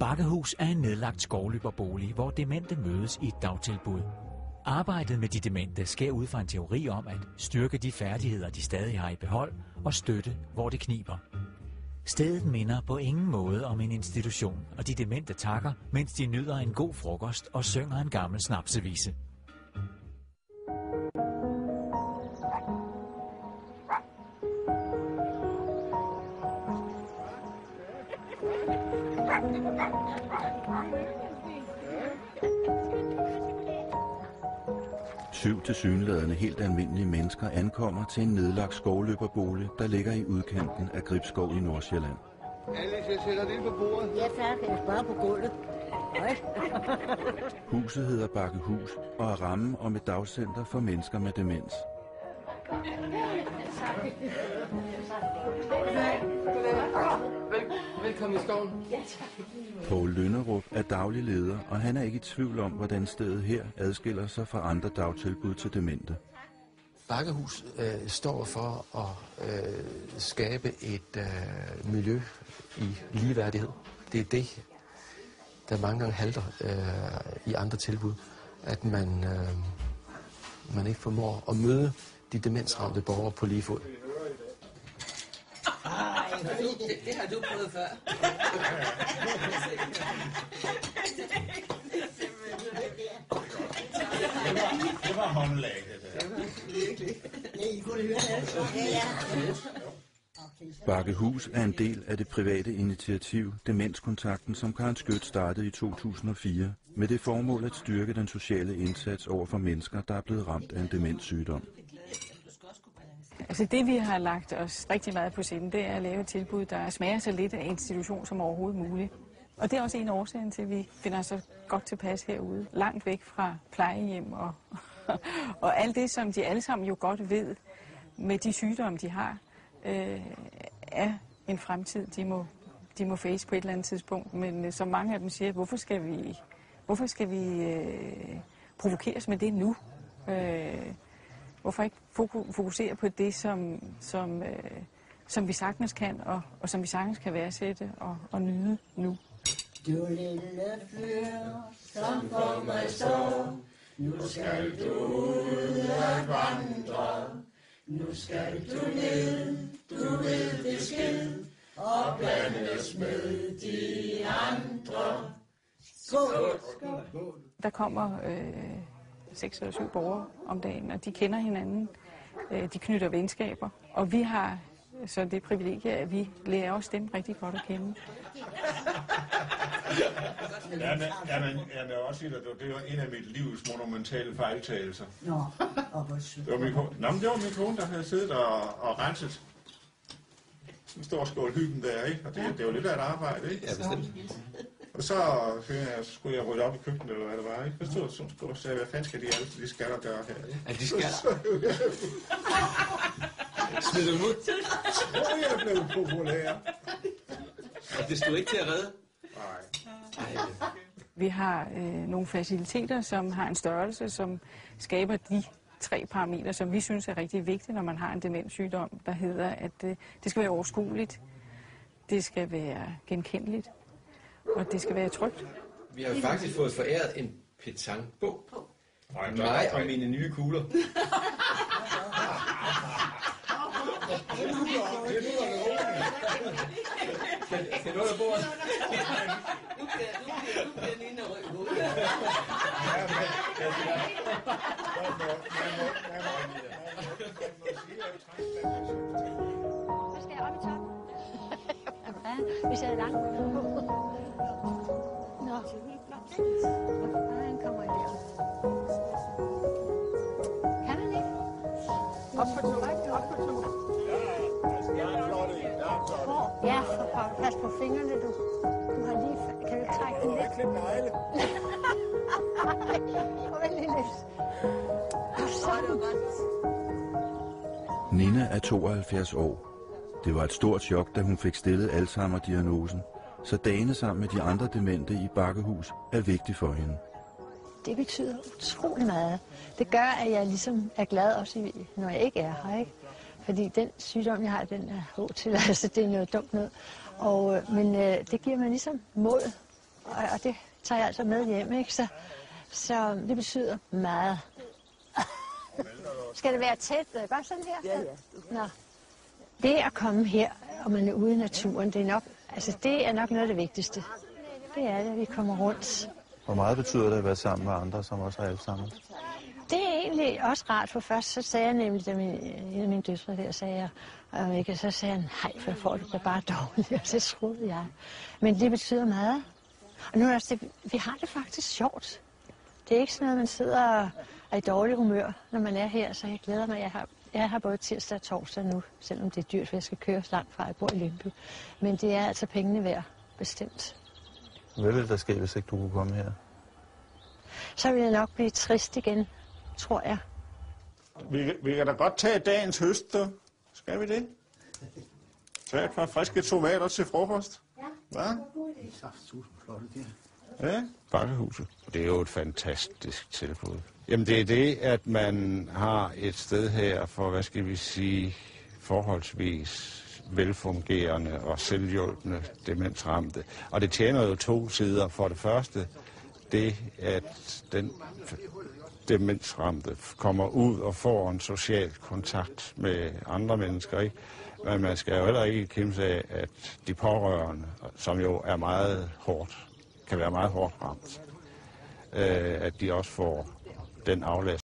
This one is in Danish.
Bakkehus er en nedlagt skovløberbolig, hvor demente mødes i et dagtilbud. Arbejdet med de demente sker ud fra en teori om at styrke de færdigheder, de stadig har i behold, og støtte, hvor det kniber. Stedet minder på ingen måde om en institution, og de demente takker, mens de nyder en god frokost og synger en gammel snapsevise. Syv tilsyneladende helt almindelige mennesker ankommer til en nedlagt skovløberbolig, der ligger i udkanten af Gribskov i Nordsjælland. Alice, jeg sætter det ind på bordet. Ja, tak. Jeg sparer på gulvet. Huset hedder Bakkehus og er rammen om et dagcenter for mennesker med demens. Velkommen i skoven. Poul Lynderup er daglig leder, og han er ikke i tvivl om, hvordan stedet her adskiller sig fra andre dagtilbud til demente. Bakkehus står for at skabe et miljø i ligeværdighed. Det er det, der mange gange halter i andre tilbud, at man ikke formår at møde de demensramte borgere på lige fod. Det har du prøvet før. Det var håndlag, det der. Virkelig. Ja, I kunne høre det. Bakkehus er en del af det private initiativ Demenskontakten, som Karen Skødt startede i 2004, med det formål at styrke den sociale indsats over for mennesker, der er blevet ramt af en demenssygdom. Altså det, vi har lagt os rigtig meget på sinde, det er at lave et tilbud, der smager så lidt af institution som overhovedet muligt. Og det er også en årsag til, at vi finder os så godt tilpas herude, langt væk fra plejehjem og alt det, som de alle sammen jo godt ved med de sygdomme, de har, er en fremtid, de må face på et eller andet tidspunkt. Men som mange af dem siger, hvorfor skal vi provokeres med det nu? Hvorfor ikke fokusere på det, som vi sagtens kan, og som vi sagtens kan værdsætte og nyde nu? Du lille fyr, som for mig står, nu skal du ud at vandre. Nu skal du ned, du ved det skid, og blandes med de andre. Skål! Der kommer 6 eller 7 borgere om dagen, og de kender hinanden. De knytter venskaber, og vi har så det privilegie, at vi lærer også dem rigtig godt at kende. Jeg vil også sige, at det var en af mit livs monumentale fejltagelser. Nå, og hvor sødt. Det var min kone, der havde siddet og renset en stor skål hyggen der, ikke? Og det var lidt af et arbejde, ikke? Ja, bestemt. Og så skulle jeg rydde op i køkkenet, eller hvad det var, ikke? Så stod sådan og sagde, hvad fanden skal de skatter gøre her, ikke? Er de skatter? Smidt dem ud? Jeg blev populær. Og det stod ikke til at redde? Nej. Vi har nogle faciliteter, som har en størrelse, som skaber de 3 parametre, som vi synes er rigtig vigtige, når man har en demenssygdom, der hedder, at det skal være overskueligt, det skal være genkendeligt, og det skal være trygt. Vi har faktisk fået foræret en petanque-bog. Mig og mine nye kugler. Skal du have bordet? Nu bliver Nina rød i hovedet. Hvad skal jeg op i toppen? Vi sad langt. Nå. Han kommer der. Kan han ikke? Op på to. Ja, for pas på fingrene, du. Du har lige... Kan du trække den lidt? Klip negle. Nina er 72 år. Det var et stort chok, da hun fik stillet Alzheimer-diagnosen, så dagene sammen med de andre demente i Bakkehus er vigtig for hende. Det betyder utrolig meget. Det gør, at jeg ligesom er glad også, når jeg ikke er her, ikke? Fordi den sygdom, jeg har, den er hård til, altså det er noget dumt noget. Men det giver mig ligesom mod Og det tager jeg altså med hjem, ikke? Så det betyder meget. Skal det være tæt? Bare sådan her? Ja, ja. Nå. Det at komme her, og man er ude i naturen, det er nok noget af det vigtigste. Det er det, at vi kommer rundt. Hvor meget betyder det at være sammen med andre, som også er Alzheimer? Det er egentlig også rart, for først så sagde jeg nemlig, da en af mine døtre der sagde jeg, så sagde han, nej, for jeg får det da bare dårligt, og så troede jeg. Men det betyder meget. Og nu er det, vi har det faktisk sjovt. Det er ikke sådan noget, man sidder og er i dårlig humør, når man er her, så jeg glæder mig. Jeg har både tirsdag og torsdag nu, selvom det er dyrt, for jeg skal køre langt fra, jeg bor i Lyngby. Men det er altså pengene værd, bestemt. Hvad ville der ske, hvis ikke du kunne komme her? Så vil jeg nok blive trist igen, tror jeg. Vi kan da godt tage dagens høst, da. Skal vi det? Tag et par friske tomater til frokost. Ja. Ja, Bakkehuset. Det er jo et fantastisk tilbud. Jamen det er det, at man har et sted her for, hvad skal vi sige, forholdsvis velfungerende og selvhjulpende demensramte. Og det tjener jo to sider. For det første, det at den demensramte kommer ud og får en social kontakt med andre mennesker, ikke? Men man skal jo heller ikke kimse af, at de pårørende, som jo er meget hårdt, kan være meget hårdt ramt, at de også får den aflastning.